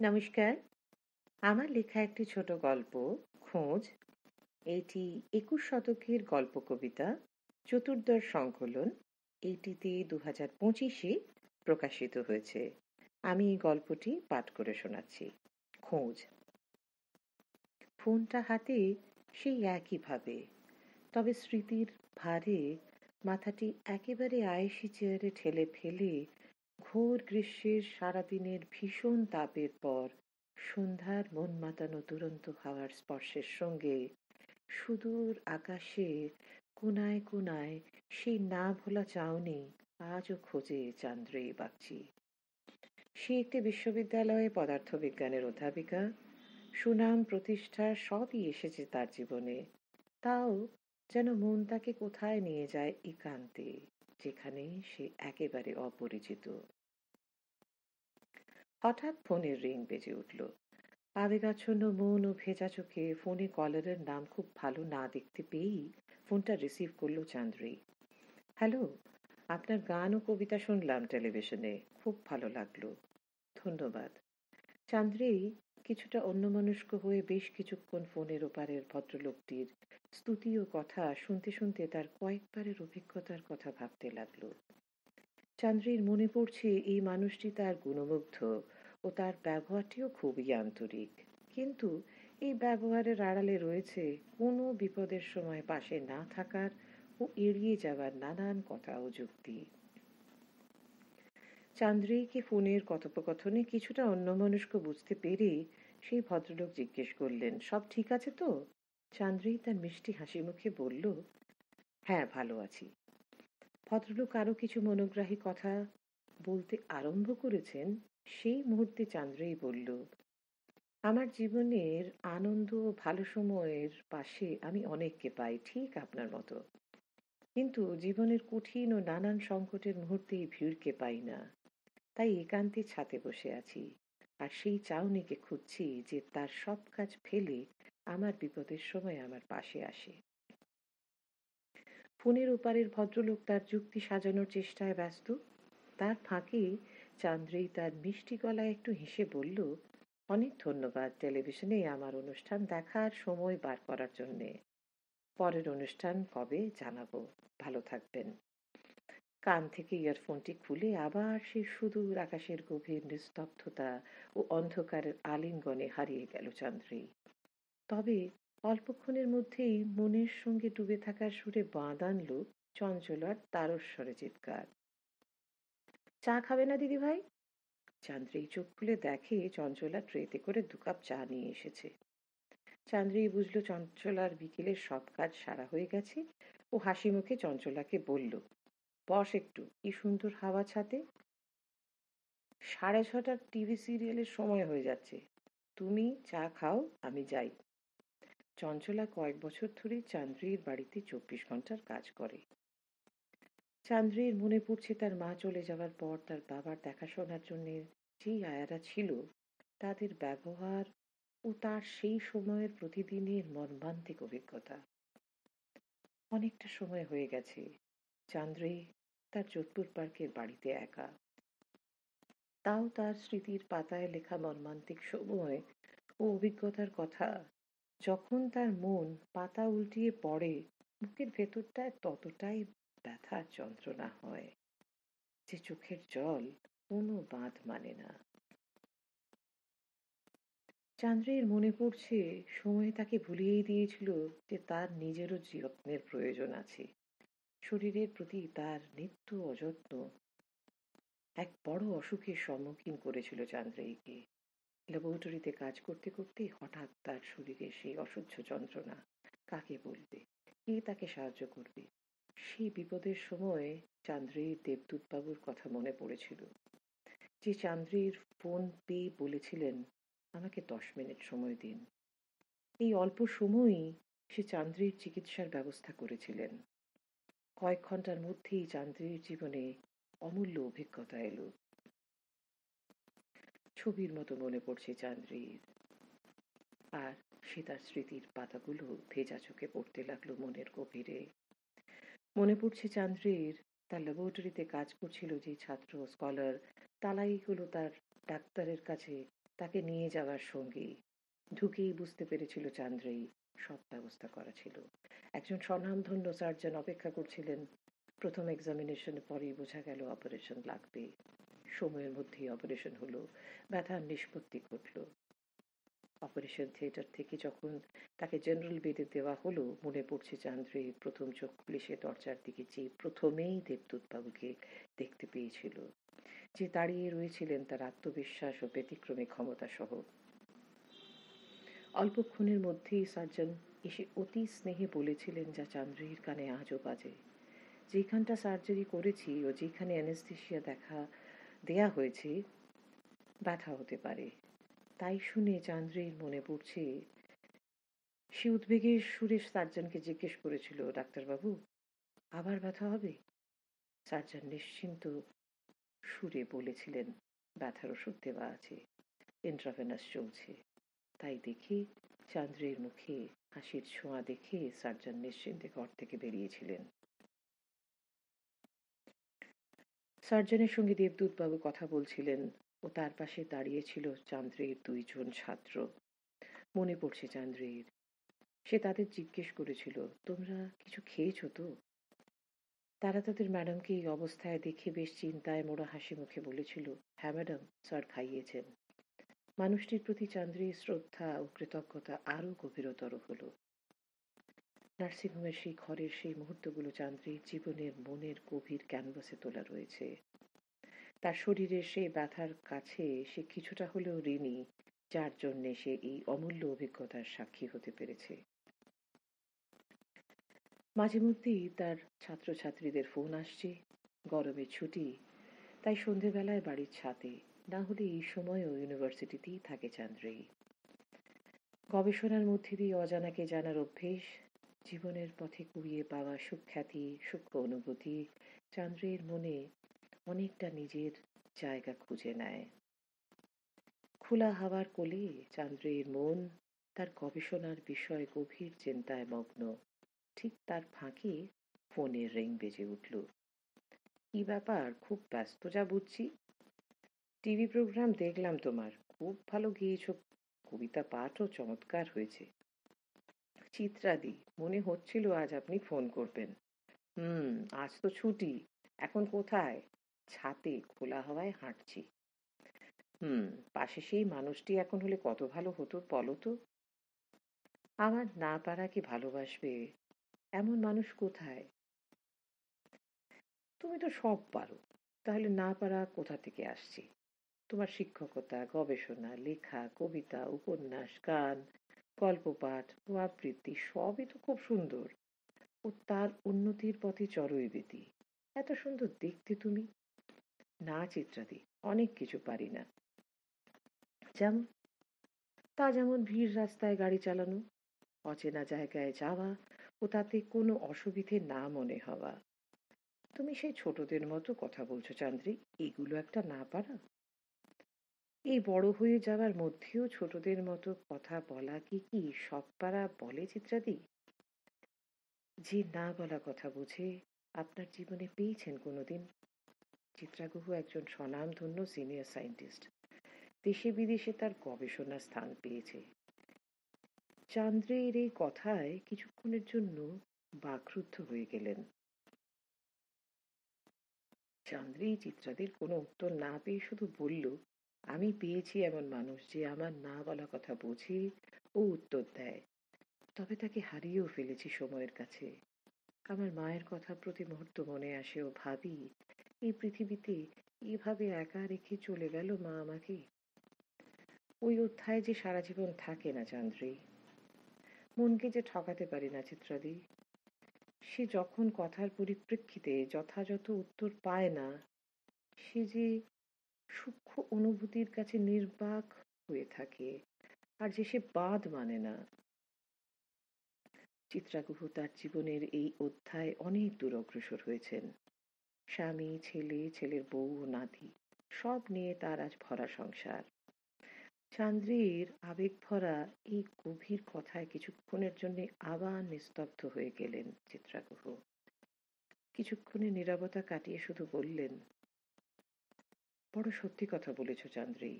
নমস্কার। আমার লেখা একটি ছোট গল্প খোঁজ, এটি ২১ শতকের গল্প কবিতা চতুর্দশ সংকলন। এইটিতে ২০২৫-এ প্রকাশিত হয়েছে। আমি এই গল্পটি পাঠ করে শোনাচ্ছি। খোঁজ। ফোনটা হাতে সেই একইভাবে, তবে স্মৃতির ভারে মাথাটি একেবারে আয়েশি চেয়ারে ঠেলে ফেলে ঘোর গ্রীষ্মের সারাদিনের ভীষণ তাপের পর সন্ধ্যার মন মাতানো দুরন্ত হাওয়ার স্পর্শের সঙ্গে সুদূর আকাশের কোনায় কোনায় সেই না ভোলা চাউনি আজও খোঁজে চান্দ্রেয়ী বাগচি। সে একটি বিশ্ববিদ্যালয়ে পদার্থবিজ্ঞানের অধ্যাপিকা। সুনাম প্রতিষ্ঠা সবই এসেছে তার জীবনে। তাও যেন মন তাকে কোথায় নিয়ে যায় একান্তে, যেখানে সে একেবারে অপরিচিত। হঠাৎ ফোনের রিং বেজে উঠল। আবেগাচ্ছন্ন মন ও ভেজা চোখে ফোনে কলারের নাম খুব ভালো না দেখতে পেয়েই ফোনটা রিসিভ করলো চান্দ্রী। হ্যালো, আপনার গান ও কবিতা শুনলাম টেলিভিশনে, খুব ভালো লাগলো। ধন্যবাদ। চান্দ্রী কিছুটা অন্যমনস্ক হয়ে বেশ কিছুক্ষণ ফোনের ওপারের ভদ্রলোকটির স্তুতি ও কথা শুনতে শুনতে তার কয়েকবারের অভিজ্ঞতার কথা ভাবতে লাগলো। চান্দ্রীর মনে পড়ছে এই মানুষটি তার গুণমুগ্ধ ও তার ব্যবহারটিও খুবই আন্তরিক, কিন্তু এই ব্যবহারের আড়ালে রয়েছে কোনো বিপদের সময় পাশে না থাকার ও এড়িয়ে যাওয়ার নানান কথা ও যুক্তি। চান্দ্রীকে ফোনের কথোপকথনে কিছুটা অন্যমনস্ক বুঝতে পেরে সেই ভদ্রলোক জিজ্ঞেস করলেন, সব ঠিক আছে তো? চান্দ্রী তার মিষ্টি হাসি মুখে বলল, হ্যাঁ, ভালো আছি। ভদ্রলোক আরো কিছু মনোগ্রাহী কথা বলতে আরম্ভ করেছেন, সেই মুহূর্তে চান্দ্রী বলল, আমার জীবনের আনন্দ ও ভালো সময়ের পাশে আমি অনেককে পাই, ঠিক আপনার মতো। কিন্তু জীবনের কঠিন ও নানান সংকটের মুহূর্তে এই ভিড়কে পাই না। তাই একান্তে ছাতে বসে আছি, আর সেই চাউনিকে খুঁজছি যে তার সব কাজ ফেলে আমার বিপদের সময় আমার পাশে আসে। ফোনের ওপারের ভদ্রলোক তার যুক্তি সাজানোর চেষ্টায় ব্যস্ত। তার ফাঁকে চান্দ্রী তার মিষ্টি গলায় একটু হেসে বলল, অনেক ধন্যবাদ টেলিভিশনে আমার অনুষ্ঠান দেখার সময় বার করার জন্যে। পরের অনুষ্ঠান কবে জানাবো। ভালো থাকবেন। কান থেকে ইয়ারফোনটি খুলে আবার সেই সুদূর আকাশের গভীর নিস্তব্ধতা ও অন্ধকারের আলিঙ্গনে হারিয়ে গেল চান্দ্রী। তবে অল্পক্ষণের মধ্যেই মনের সঙ্গে ডুবে থাকার সুরে বাঁধ আনল চঞ্চলার তারস্বরে চিৎকার, চা খাবে না দিদি ভাই? চান্দ্রী চোখ খুলে দেখে চঞ্চলা ট্রেতে করে 2 কাপ চা নিয়ে এসেছে। চান্দ্রী বুঝল চঞ্চলার বিকেলের সব কাজ সারা হয়ে গেছে ও হাসি মুখে চঞ্চলাকে বলল, বস একটু, কি সুন্দর হাওয়া ছাতে। 6:30টার টিভি সিরিয়ালের সময় হয়ে যাচ্ছে, তুমি চা খাও, আমি যাই। চঞ্চলা কয়েক বছর ধরে চান্দ্রীর বাড়িতে 24 ঘন্টার কাজ করে। চান্দ্রীর মনে পড়ছে তার মা চলে যাওয়ার পর তার বাবার দেখাশোনার জন্য যেই আয়ারা ছিল, তাদের ব্যবহার ও তার সেই সময়ের প্রতিদিনের মর্মান্তিক অভিজ্ঞতা। অনেকটা সময় হয়ে গেছে চান্দ্রী তার যোধপুর পার্কের বাড়িতে একা। তাও তার স্মৃতির পাতায় লেখা মর্মান্তিক সময় ও অভিজ্ঞতার কথা যখন তার মন পাতা উল্টিয়ে পড়ে, বুকের ভেতরটায় ততটাই ব্যথার যন্ত্রণা হয় যে চোখের জল কোনো বাঁধ মানে না। চান্দ্রের মনে পড়ছে সময় তাকে ভুলিয়েই দিয়েছিল যে তার নিজেরও যত্নের প্রয়োজন আছে। শরীরের প্রতি তার নিত্য অযত্ন এক বড় অসুখের সম্মুখীন করেছিল চান্দ্রেয়ীকে। ল্যাবরেটরিতে কাজ করতে করতে হঠাৎ তার শরীরে সেই অসহ্য যন্ত্রণা। কাকে বলবে, কে তাকে সাহায্য করবে? সেই বিপদের সময় চান্দ্রীর দেবদূত বাবুর কথা মনে পড়েছিল, যে চান্দ্রীর ফোন পেয়ে বলেছিলেন, আমাকে 10 মিনিট সময় দিন। এই অল্প সময়ই সে চান্দ্রীর চিকিৎসার ব্যবস্থা করেছিলেন। কয়েক ঘন্টার মধ্যেই চান্দ্রীর জীবনে অমূল্য অভিজ্ঞতা এলো। ছবির মতো মনে পড়ছে চান্দ্রীর, আর সে তার স্মৃতির পাতাগুলো ভেজা চোখে পড়তে লাগলো মনের গভীরে। মনে পড়ছে চান্দ্রীর তার ল্যাবরেটরিতে কাজ করছিল যে ছাত্র স্কলার, তালাই হলো তার ডাক্তারের কাছে তাকে নিয়ে যাওয়ার সঙ্গী। ঢুকেই বুঝতে পেরেছিল চান্দ্রেয়ী সব ব্যবস্থা করা ছিল। একজন স্বনামধন্য সার্জন অপেক্ষা করছিলেন। প্রথম এক্সামিনেশনের পরেই বোঝা গেল অপারেশন লাগবে। সময়ের মধ্যেই অপারেশন হলো, ব্যথার নিষ্পত্তি ঘটল। অপারেশন থিয়েটার থেকে যখন তাকে জেনারেল বেডে দেওয়া হলো, মনে পড়ছে চান্দ্রের প্রথম চোখ খুলে সে দরজার দিকে চেয়ে প্রথমেই দেবদূত বাবুকে দেখতে পেয়েছিল, যে দাঁড়িয়ে রয়েছিলেন তার আত্মবিশ্বাস ও ব্যতিক্রমী ক্ষমতা সহ। অল্পক্ষণের মধ্যেই সার্জন এসে অতি স্নেহে বলেছিলেন যা চান্দ্রের কানে আজও বাজে, যেখানটা সার্জারি করেছি ও যেখানে অ্যানেস্থেসিয়া দেয়া হয়েছে ব্যথা হতে পারে। তাই শুনে চান্দ্রের মনে পড়ছে সে উদ্বেগের সুরে সার্জনকে জিজ্ঞেস করেছিল, ডাক্তারবাবু আবার ব্যথা হবে? সার্জন নিশ্চিন্ত সুরে বলেছিলেন, ব্যথার ওষুধ দেওয়া আছে, ইন্ট্রাভেনাস চলছে। তাই দেখে চান্দ্রের মুখে হাসির ছোঁয়া দেখে সার্জন নিশ্চিন্তে ঘর থেকে বেরিয়েছিলেন। সার্জনের সঙ্গে দেবদূত বাবু কথা বলছিলেন ও তার পাশে দাঁড়িয়ে ছিল চান্দ্রের দুইজন ছাত্র। মনে পড়ছে চান্দ্রের, সে তাদের জিজ্ঞেস করেছিল, তোমরা কিছু খেয়েছো তো? তারা তাদের ম্যাডামকে এই অবস্থায় দেখে বেশ চিন্তায় মোড়া হাসি মুখে বলেছিল, হ্যাঁ ম্যাডাম, স্যার খাইয়েছেন। মানুষটির প্রতি চান্দ্রের শ্রদ্ধা ও কৃতজ্ঞতা আরো গভীরতর হলো। নার্সিংহোমের সেই ঘরের সেই মুহূর্তগুলো চান্দ্রের জীবনের মনের গভীর ক্যানভাসে তোলা রয়েছে। তার শরীরের সেই ব্যথার কাছে সে কিছুটা হলেও ঋণী, যার জন্যে সে এই অমূল্য অভিজ্ঞতার সাক্ষী হতে পেরেছে। মাঝে মধ্যেই তার ছাত্রছাত্রীদের ফোন আসছে, গরমের ছুটি, তাই সন্ধেবেলায় বাড়ির ছাদে, না হলে এই সময়ও ইউনিভার্সিটিতেই থাকে চান্দ্রেয়ী। গবেষণার মধ্যে দিয়ে অজানাকে জানার অভ্যেস, জীবনের পথে কুড়িয়ে পাওয়া সুখ্যাতি, সূক্ষ্ম অনুভূতি চান্দ্রের মনে অনেকটা নিজের জায়গা খুঁজে নেয়। খোলা হাওয়ার কোলে চান্দ্রের মন তার গবেষণার বিষয়ে গভীর চিন্তায় মগ্ন। ঠিক তার ফাঁকে ফোনের রিং বেজে উঠল। কি ব্যাপার, খুব ব্যস্ত যা বুঝছি? টিভি প্রোগ্রাম দেখলাম তোমার, খুব ভালো গেয়েছ, কবিতা পাঠও চমৎকার হয়েছে। চিত্রাদি, মনে হচ্ছিল আজ আপনি ফোন করবেন। আজ তো ছুটি। এখন কোথায়? ছাদে খোলা হাওয়ায় হাঁটছি। পাশে সেই মানুষটি এখন হলে কত ভালো হতো বলো তো। আমার না পারা কি ভালোবাসবে? এমন মানুষ কোথায়? তুমি তো সব পারো, তাহলে না পারা কোথা থেকে আসছে? তোমার শিক্ষকতা, গবেষণা, লেখা, কবিতা, উপন্যাস, গান, গল্প পাঠ ও আবৃত্তি সবই তো খুব সুন্দর। ও তার উন্নতির পথে চরৈবেতি। এত সুন্দর দেখতে তুমি। না চিত্রাদি, অনেক কিছু পারি না। যেমন? যেমন ভিড় রাস্তায় গাড়ি চালানো, অচেনা জায়গায় যাওয়া ও তাতে কোনো অসুবিধে না মনে হওয়া। তুমি সেই ছোটদের মতো কথা বলছো চান্দ্রী, এগুলো একটা না পারা? এই বড় হয়ে যাওয়ার মধ্যেও ছোটদের মতো কথা বলা কি সব পারা বলে চিত্রাদি? যে না বলা কথা বুঝে আপনার জীবনে পেয়েছেন কোনোদিন? চিত্রাগুহ একজন স্বনামধন্য সিনিয়র সায়েন্টিস্ট, দেশে বিদেশে তার গবেষণা স্থান পেয়েছে। চান্দ্রের এই কথায় কিছুক্ষণের জন্য বাকরুদ্ধ হয়ে গেলেন। চান্দ্রী চিত্রাদির কোনো উত্তর না পেয়ে শুধু বলল, আমি পেয়েছি এমন মানুষ যে আমার না বলা কথা বোঝে ও উত্তর দেয়। তবে তাকে হারিয়েও ফেলেছি সময়ের কাছে। আমার মায়ের কথা প্রতি মুহূর্ত মনে আসে ও ভাবি, এই পৃথিবীতে এভাবে একা রেখে চলে গেল মা আমাকে। ওই অধ্যায় যে সারা জীবন থাকে না চান্দ্রী। মনকে যে ঠকাতে পারি না চিত্রাদি। সে যখন কথার পরিপ্রেক্ষিতে যথাযথ উত্তর পায় না, সে যে সূক্ষ্ম অনুভূতির কাছে নির্বাক হয়ে থাকে, আর যে সে বাদ মানে না। চিত্রাগুহ তার জীবনের এই অধ্যায় অনেক দূর অগ্রসর হয়েছেন। স্বামী, ছেলে, ছেলের বউ ও নাতি সব নিয়ে তার আজ ভরা সংসার। চান্দ্রীর আবেগ ভরা এই গভীর কথায় কিছুক্ষণের জন্য আবার নিস্তব্ধ হয়ে গেলেন চিত্রাগুহ। কিছুক্ষণের নীরবতা কাটিয়ে শুধু বললেন, বড় সত্যি কথা বলেছ চান্দ্রী।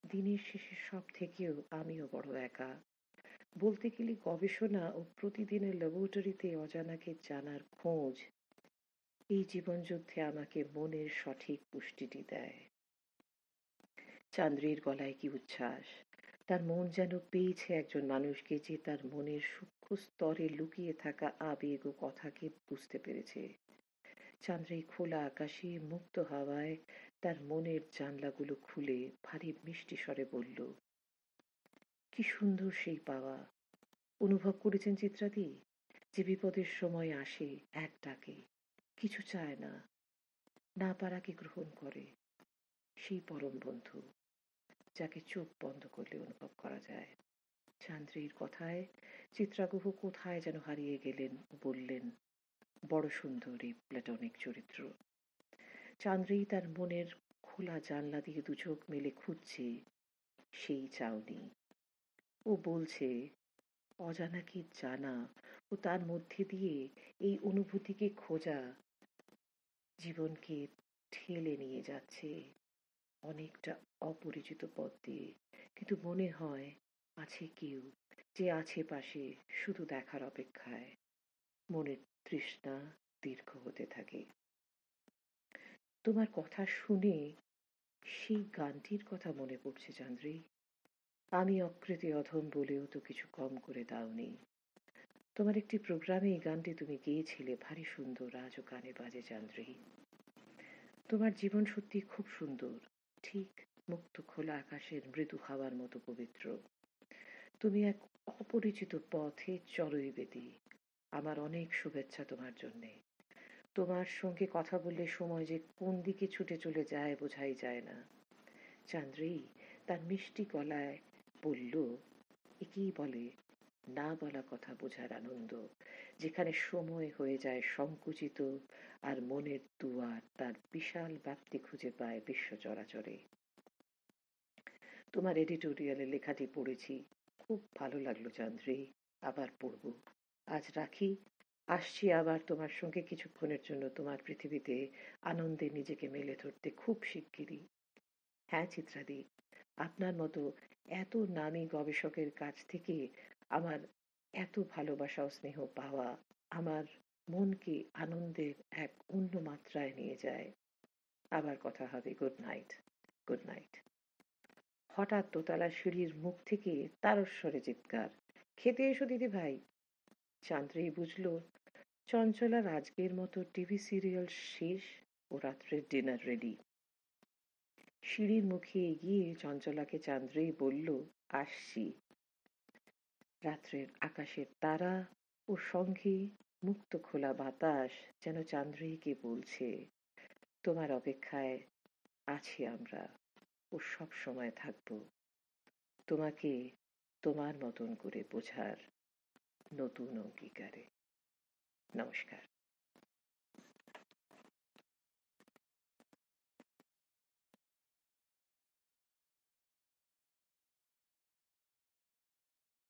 দিনের শেষে সব থেকেও আমিও বড় একা। বলতে গেলে গবেষণা ও প্রতিদিনের ল্যাবরেটরিতে অজানাকে জানার খোঁজ এই জীবনযুদ্ধে আমাকে মনের সঠিক পুষ্টিটি দেয়। চান্দ্রীর গলায় কি উচ্ছ্বাস! তার মন যেন পেয়েছে একজন মানুষকে, যে তার মনের সূক্ষ্ম স্তরে লুকিয়ে থাকা আবেগ ও কথাকে বুঝতে পেরেছে। চান্দ্রী খোলা আকাশে মুক্ত হাওয়ায় তার মনের জানলাগুলো খুলে ভারী মিষ্টি স্বরে বলল, কি সুন্দর সেই পাওয়া! অনুভব করেছেন চিত্রাদি? যে বিপদের সময় আসে এক ডাকে, কিছু চায় না, না পারাকে গ্রহণ করে, সেই পরম বন্ধু যাকে চোখ বন্ধ করলে অনুভব করা যায়। চান্দ্রীর কথায় চিত্রাগুহ কোথায় যেন হারিয়ে গেলেন ও বললেন, বড় সুন্দর এই প্ল্যাটনিক চরিত্র। চান্দ্রী তার মনের খোলা জানলা দিয়ে দুচোখ মেলে খুঁজছে সেই চাউনি। ও বলছে, অজানাকে জানা ও তার মধ্যে দিয়ে এই অনুভূতিকে খোঁজা জীবনকে ঠেলে নিয়ে যাচ্ছে অনেকটা অপরিচিত পথ দিয়ে। কিন্তু মনে হয় আছে কেউ, যে আছে পাশে শুধু দেখার অপেক্ষায়। মনের তৃষ্ণা দীর্ঘ হতে থাকে। তোমার কথা শুনে সেই গানটির কথা মনে পড়ছে চান্দ্রী। আমি অকৃতি অধম বলেও তো কিছু কম করে দাওনি। তোমার একটি প্রোগ্রামে এই গানটি তুমি গেয়েছিলে, ভারী সুন্দর, আজও কানে বাজে চান্দ্রী। তোমার জীবন সত্যি খুব সুন্দর, ঠিক মুক্ত খোলা আকাশের মৃদু হাওয়ার মতো পবিত্র। তুমি এক অপরিচিত পথে চড়ই বেদি। আমার অনেক শুভেচ্ছা তোমার জন্যে। তোমার সঙ্গে কথা বললে সময় যে কোন দিকে ছুটে চলে যায় বোঝাই যায় না। চান্দ্রী তার মিষ্টি গলায় বলল, একেই বলে না বলা কথা বোঝার আনন্দ, যেখানে সময় হয়ে যায় সংকুচিত আর মনের দুয়ার তার বিশাল ব্যাপ্তি খুঁজে পায় বিশ্ব চরাচরে। তোমার এডিটোরিয়ালে লেখাটি পড়েছি, খুব ভালো লাগলো চান্দ্রী, আবার পড়ব। আজ রাখি, আসছি আবার তোমার সঙ্গে কিছুক্ষণের জন্য তোমার পৃথিবীতে আনন্দে নিজেকে মেলে ধরতে খুব শিগগিরই। হ্যাঁ চিত্রাদি, আপনার মতো এত নামী গবেষকের কাছ থেকে আমার এত ভালোবাসা ও স্নেহ পাওয়া আমার মনকে আনন্দের এক অন্য মাত্রায় নিয়ে যায়। আবার কথা হবে। Good night. Good night. হঠাৎ দোতলার সিঁড়ির মুখ থেকে তারস্বরে চিৎকার, খেতে এসো দিদি ভাই। চান্দ্রেই বুঝল চঞ্চলার আজকের মতো টিভি সিরিয়াল শেষ ও রাত্রের ডিনার রেডি। সিঁড়ির মুখে এগিয়ে চঞ্চলাকে চান্দ্রেই বলল, আসছি। রাত্রের আকাশের তারা ও সঙ্গে মুক্ত খোলা বাতাস যেন চান্দ্রেয়ীকে বলছে, তোমার অপেক্ষায় আছি আমরা ও সব সময় থাকব, তোমাকে তোমার মতন করে বোঝার নতুন অঙ্গীকারে। নমস্কার।